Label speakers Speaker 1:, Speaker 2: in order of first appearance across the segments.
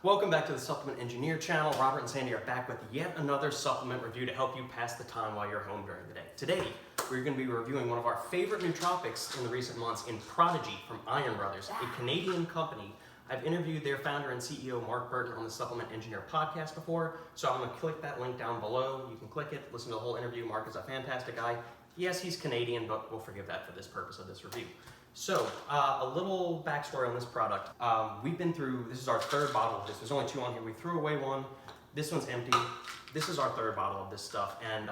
Speaker 1: Welcome back to the Supplement Engineer channel. Robert and Sandy are back with yet another supplement review to help you pass the time while you're home during the day. Today, we're going to be reviewing one of our favorite nootropics in the recent months in Prodigy from Iron Brothers, a Canadian company. I've interviewed their founder and CEO, Mark Burton, on the Supplement Engineer podcast before, so I'm going to click that link down below. You can click it, listen to the whole interview. Mark is a fantastic guy. Yes, he's Canadian, but we'll forgive that for this purpose of this review. So, a little backstory on this product. We've been through, this is our third bottle of this. There's only two on here. We threw away one. This one's empty. This is our third bottle of this stuff. And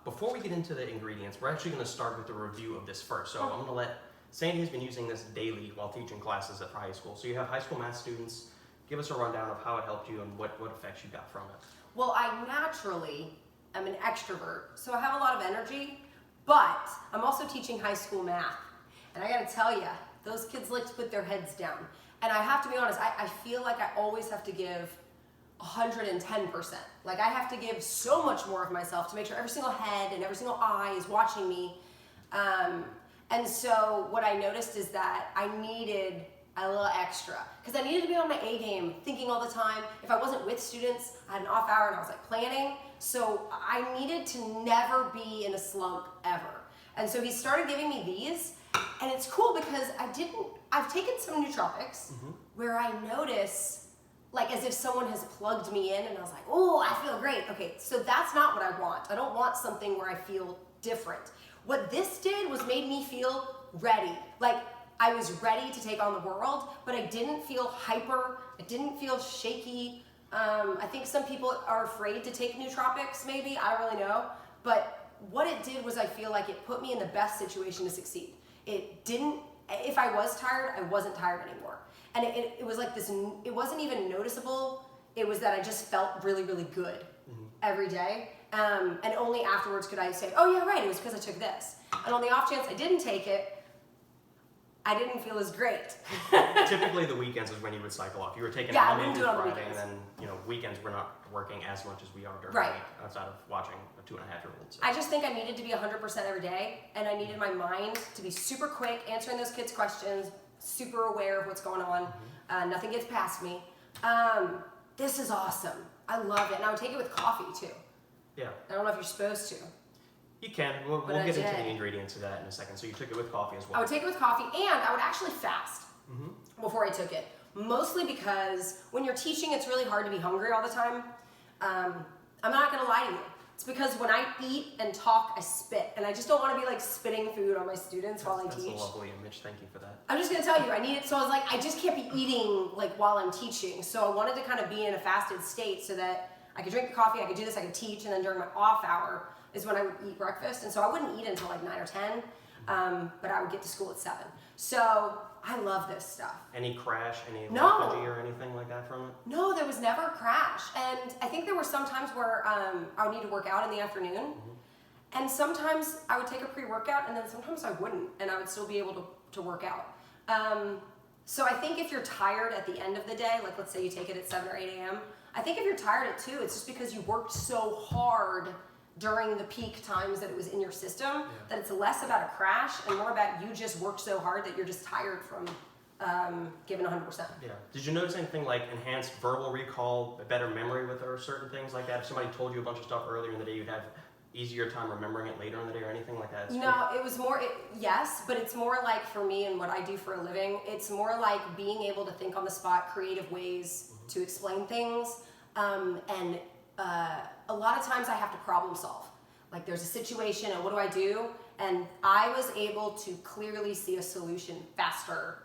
Speaker 1: before we get into the ingredients, we're actually going to start with the review of this first. So I'm going to let, Sandy has been using this daily while teaching classes at high school. So you have high school math students. Give us a rundown of how it helped you and what effects you got from it.
Speaker 2: Well, I naturally am an extrovert, so I have a lot of energy, but I'm also teaching high school math. And I gotta tell you, those kids like to put their heads down. And I have to be honest, I feel like I always have to give 110%. Like I have to give so much more of myself to make sure every single head and every single eye is watching me. And so what I noticed is that I needed a little extra because I needed to be on my A game, thinking all the time. If I wasn't with students, I had an off hour and I was like planning. So I needed to never be in a slump ever. And so he started giving me these, and it's cool because I've taken some nootropics where I notice, like as if someone has plugged me in and I was like, oh, I feel great. Okay, so that's not what I want. I don't want something where I feel different. What this did was made me feel ready. Like I was ready to take on the world, but I didn't feel hyper. I didn't feel shaky. I think some people are afraid to take nootropics maybe, I don't really know. But what it did was I feel like it put me in the best situation to succeed. It didn't, if I was tired, I wasn't tired anymore. And it was like this, it wasn't even noticeable. It was that I just felt really, really good every day. And only afterwards could I say, oh yeah, right, it was because I took this. And on the off chance I didn't take it, I didn't feel as great.
Speaker 1: Typically the weekends is when you would cycle off. You were taking Monday through Friday, and then weekends we're not working as much as we are during the week outside of watching a 2.5-year-old. So.
Speaker 2: I just think I needed to be 100% every day, and I needed my mind to be super quick, answering those kids' questions, super aware of what's going on. Nothing gets past me. This is awesome. I love it, and I would take it with coffee too. Yeah. I don't know if you're supposed to.
Speaker 1: You can. We'll get into the ingredients of that in a second. So you took it with coffee as well.
Speaker 2: I would take it with coffee, and I would actually fast before I took it. Mostly because when you're teaching, it's really hard to be hungry all the time. I'm not going to lie to you. It's because when I eat and talk, I spit. And I just don't want to be like spitting food on my students while I teach.
Speaker 1: That's a lovely image. Thank you for that.
Speaker 2: I'm just going to tell you, I need it. So I was like, I just can't be eating like while I'm teaching. So I wanted to kind of be in a fasted state so that I could drink the coffee, I could do this, I could teach, and then during my off hour is when I would eat breakfast. And so I wouldn't eat until like 9 or 10, but I would get to school at 7. So I love this stuff.
Speaker 1: Any crash, any lethargy or anything like that from it?
Speaker 2: No, there was never a crash. And I think there were some times where I would need to work out in the afternoon. And sometimes I would take a pre-workout and then sometimes I wouldn't, and I would still be able to work out. So I think if you're tired at the end of the day, like let's say you take it at 7 or 8 a.m., I think if you're tired at 2, it's just because you worked so hard during the peak times that it was in your system, that it's less about a crash and more about you just worked so hard that you're just tired from giving 100%.
Speaker 1: Yeah. Did you notice anything like enhanced verbal recall, better memory with or certain things like that? If somebody told you a bunch of stuff earlier in the day, you'd have easier time remembering it later in the day or anything like that?
Speaker 2: No, it was more, yes, but it's more like for me and what I do for a living, it's more like being able to think on the spot, creative ways to explain things, and a lot of times I have to problem solve. Like there's a situation and what do I do? And I was able to clearly see a solution faster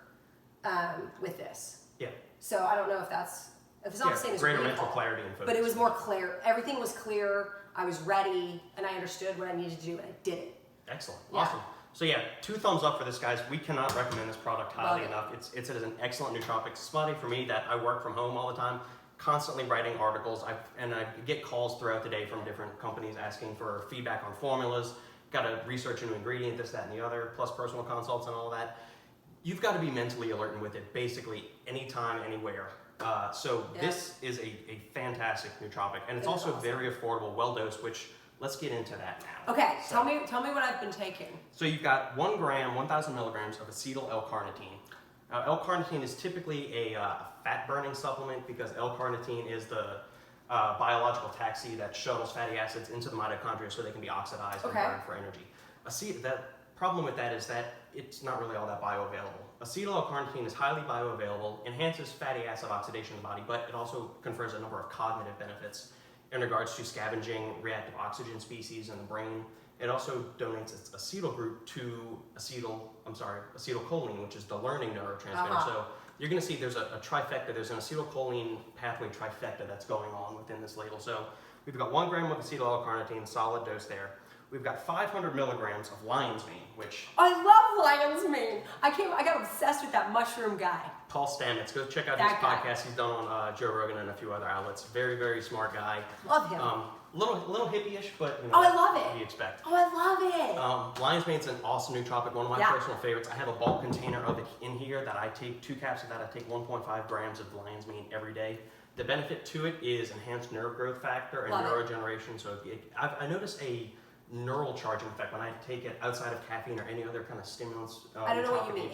Speaker 2: with this. Yeah. So I don't know if it's not the same as
Speaker 1: greater mental clarity and focus.
Speaker 2: But it was more clear. Everything was clear. I was ready and I understood what I needed to do and I did it.
Speaker 1: Excellent. Awesome. So yeah, 2 thumbs up for this, guys. We cannot recommend this product highly enough. It's an excellent nootropic. It's funny for me that I work from home all the time, constantly writing articles, and I get calls throughout the day from different companies asking for feedback on formulas, got to research a new ingredient, this, that, and the other, plus personal consults and all that. You've got to be mentally alert and with it basically anytime, anywhere. This is a fantastic nootropic, and it's also awesome. Very affordable, well-dosed, which let's get into that now.
Speaker 2: Okay, tell me what I've been taking.
Speaker 1: So you've got 1 gram, 1,000 milligrams of acetyl L-Carnitine. L-carnitine is typically a fat-burning supplement because L-carnitine is the biological taxi that shuttles fatty acids into the mitochondria so they can be oxidized and burned for energy. The problem with that is that it's not really all that bioavailable. Acetyl L-Carnitine is highly bioavailable, enhances fatty acid oxidation in the body, but it also confers a number of cognitive benefits in regards to scavenging reactive oxygen species in the brain. It also donates its acetyl group to acetylcholine, which is the learning neurotransmitter. So you're going to see there's a trifecta. There's an acetylcholine pathway trifecta that's going on within this label. So we've got 1 gram of acetyl L-carnitine, solid dose there. We've got 500 milligrams of lion's mane, which...
Speaker 2: I love lion's mane. I got obsessed with that mushroom guy.
Speaker 1: Paul Stamets. Go check out his podcast. He's done on Joe Rogan and a few other outlets. Very, very smart guy.
Speaker 2: Love him.
Speaker 1: Little hippie-ish, but you know,
Speaker 2: I love it.
Speaker 1: what do you expect?
Speaker 2: Oh, I love it.
Speaker 1: Lion's mane's an awesome nootropic, one of my personal favorites. I have a bulk container of it in here that I take 2 caps of that. I take 1.5 grams of lion's mane every day. The benefit to it is enhanced nerve growth factor and neurogeneration. So I notice a neural charging effect when I take it outside of caffeine or any other kind of stimulants.
Speaker 2: I don't know what you mean.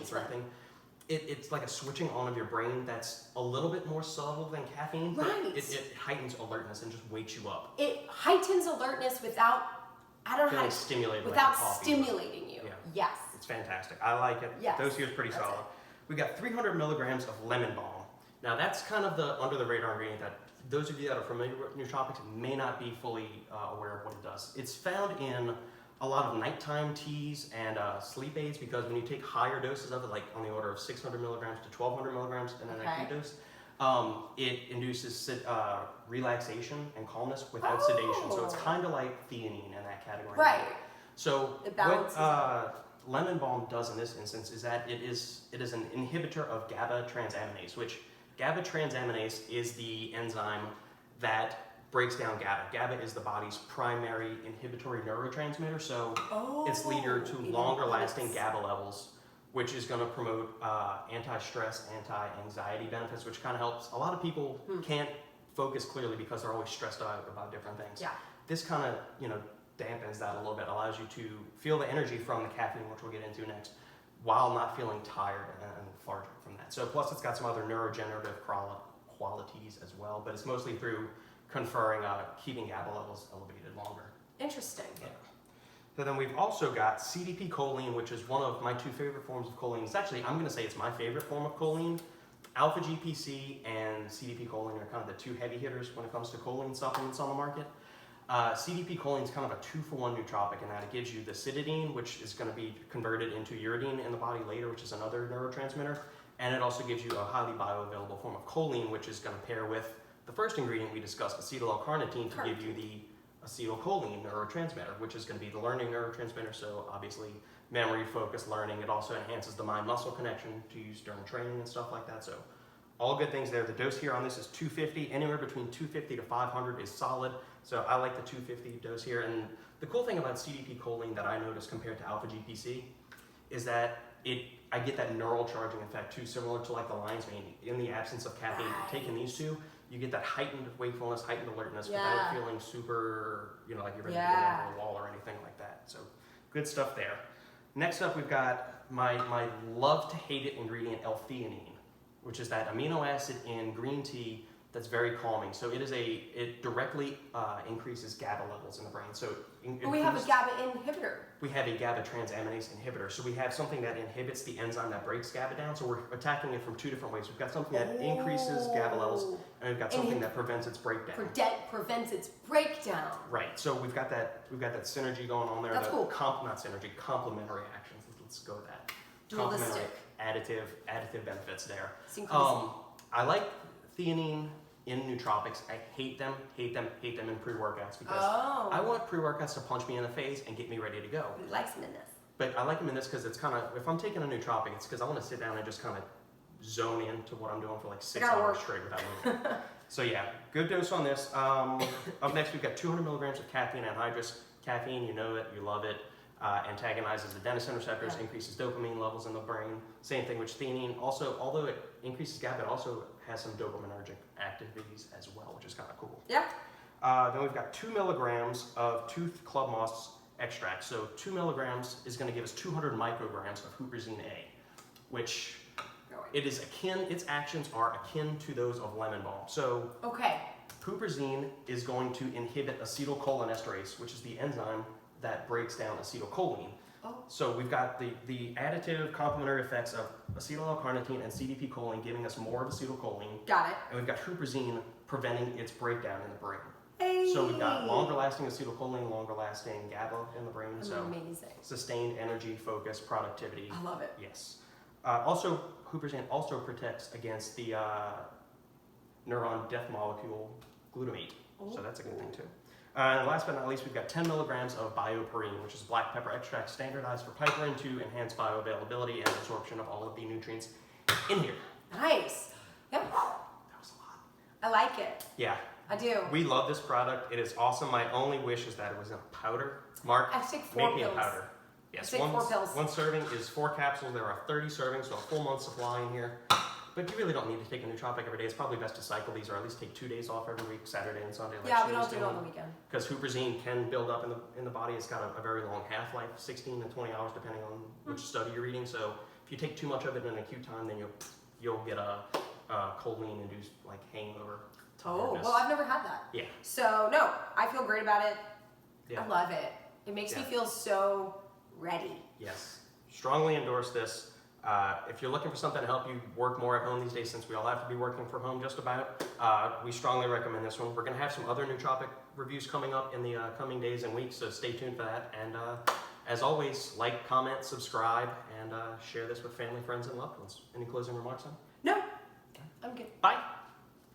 Speaker 1: It's like a switching on of your brain that's a little bit more subtle than caffeine.
Speaker 2: Right.
Speaker 1: But it heightens alertness and just wakes you up.
Speaker 2: It heightens alertness without, I don't know how to,
Speaker 1: stimulated
Speaker 2: without
Speaker 1: like coffee.
Speaker 2: Stimulating you.
Speaker 1: Yeah.
Speaker 2: Yes.
Speaker 1: It's fantastic. I like it.
Speaker 2: Yes.
Speaker 1: Dose here is pretty solid. We got 300 milligrams of lemon balm. Now that's kind of the under the radar ingredient that those of you that are familiar with nootropics may not be fully aware of what it does. It's found in a lot of nighttime teas and sleep aids because when you take higher doses of it, like on the order of 600 milligrams to 1200 milligrams in an acute dose, it induces relaxation and calmness without sedation. So it's kind of like theanine in that category.
Speaker 2: Right.
Speaker 1: So what lemon balm does in this instance is that it is an inhibitor of GABA transaminase, which GABA transaminase is the enzyme that breaks down GABA. GABA is the body's primary inhibitory neurotransmitter, so it's leader to longer lasting GABA levels, which is going to promote anti-stress, anti-anxiety benefits, which kind of helps. A lot of people can't focus clearly because they're always stressed out about different things.
Speaker 2: Yeah.
Speaker 1: This kind of, dampens that a little bit, allows you to feel the energy from the caffeine, which we'll get into next, while not feeling tired and lethargic from that. So plus it's got some other neurogenerative qualities as well, but it's mostly through conferring, keeping GABA levels elevated longer.
Speaker 2: Interesting.
Speaker 1: Yeah. So then we've also got Cdp Choline, which is one of my 2 favorite forms of choline. It's actually, I'm going to say it's my favorite form of choline. Alpha GPC and Cdp Choline are kind of the 2 heavy hitters when it comes to choline supplements on the market. Cdp Choline is kind of a 2-for-1 nootropic in that it gives you the citidine, which is going to be converted into uridine in the body later, which is another neurotransmitter. And it also gives you a highly bioavailable form of choline, which is going to pair with the first ingredient we discussed, acetyl L-carnitine, to give you the acetylcholine neurotransmitter, which is going to be the learning neurotransmitter. So obviously memory, focus, learning. It also enhances the mind-muscle connection to use during training and stuff like that. So all good things there. The dose here on this is 250. Anywhere between 250 to 500 is solid. So I like the 250 dose here. And the cool thing about Cdp Choline that I noticed compared to alpha GPC is that I get that neural charging effect too, similar to like the lion's mane. In the absence of caffeine, taking these 2, you get that heightened wakefulness, heightened alertness without feeling super, like you're ready to go down the wall or anything like that. So good stuff there. Next up, we've got my love to hate it ingredient, L-Theanine, which is that amino acid in green tea that's very calming. So it directly increases GABA levels in the brain. So
Speaker 2: we have a GABA inhibitor.
Speaker 1: We have a GABA transaminase inhibitor. So we have something that inhibits the enzyme that breaks GABA down. So we're attacking it from 2 different ways. We've got something that increases GABA levels, and we've got something that prevents its breakdown.
Speaker 2: Prevents its breakdown.
Speaker 1: Right. So we've got that synergy going on there.
Speaker 2: That's cool.
Speaker 1: Not synergy, complementary actions. Let's go with that.
Speaker 2: Dualistic.
Speaker 1: Complementary additive benefits there.
Speaker 2: Synchronicity.
Speaker 1: I like theanine in nootropics. I hate them in pre-workouts because I want pre-workouts to punch me in the face and get me ready to go.
Speaker 2: He likes them in this.
Speaker 1: But I like them in this because it's kind of, if I'm taking a nootropic, it's because I want to sit down and just kind of zone into what I'm doing for like 6 hours straight without moving. So yeah, good dose on this. Up next, we've got 200 milligrams of caffeine anhydrous. Caffeine, you know it, you love it. Antagonizes adenosine receptors, increases dopamine levels in the brain. Same thing with theanine. Also, although it increases GABA, it also has some dopaminergic activities as well, which is kind of cool.
Speaker 2: Yeah.
Speaker 1: Then we've got 2 milligrams of tooth club moss extract. So 2 milligrams is going to give us 200 micrograms of huperzine A, which it is akin, its actions are akin to those of lemon balm. So
Speaker 2: Okay.
Speaker 1: huperzine is going to inhibit acetylcholinesterase, which is the enzyme that breaks down acetylcholine.
Speaker 2: Oh.
Speaker 1: So we've got the additive complementary effects of acetyl L-Carnitine and Cdp Choline giving us more of acetylcholine.
Speaker 2: Got it.
Speaker 1: And we've got huperzine preventing its breakdown in the brain.
Speaker 2: Hey.
Speaker 1: So we've got longer lasting acetylcholine, longer lasting GABA in the brain. So
Speaker 2: Amazing.
Speaker 1: sustained energy, focus, productivity.
Speaker 2: I love it.
Speaker 1: Yes. Also, huperzine also protects against the neuron death molecule glutamate. So that's a good thing too. And last but not least, we've got 10 milligrams of bioperine, which is black pepper extract standardized for piperine to enhance bioavailability and absorption of all of the nutrients in here.
Speaker 2: Nice. Yeah.
Speaker 1: That was a lot.
Speaker 2: I like it.
Speaker 1: Yeah.
Speaker 2: I do.
Speaker 1: We love this product. It is awesome. My only wish is that it was in a powder. Mark,
Speaker 2: I take 4
Speaker 1: make me
Speaker 2: pills.
Speaker 1: a powder. Yes,
Speaker 2: I take 4 pills.
Speaker 1: One serving is 4 capsules. There are 30 servings, so a full month supply in here. But you really don't need to take a nootropic every day. It's probably best to cycle these, or at least take 2 days off every week, Saturday and Sunday. Like
Speaker 2: Yeah, we don't do it on the weekend.
Speaker 1: Because huperzine can build up in the body. It's got a very long half-life, 16 to 20 hours, depending on which study you're reading. So if you take too much of it in an acute time, then you'll get a choline-induced like hangover.
Speaker 2: Oh,
Speaker 1: tiredness.
Speaker 2: well, I've never had that.
Speaker 1: Yeah.
Speaker 2: So, no, I feel great about it.
Speaker 1: Yeah.
Speaker 2: I love it. It makes me
Speaker 1: Yeah.
Speaker 2: feel so ready.
Speaker 1: Yes, strongly endorse this. If you're looking for something to help you work more at home these days, since we all have to be working from home just about, we strongly recommend this one. We're going to have some other nootropic reviews coming up in the coming days and weeks, so stay tuned for that. And as always, like, comment, subscribe, and share this with family, friends, and loved ones. Any closing remarks, Em?
Speaker 2: No, I'm good.
Speaker 1: Bye.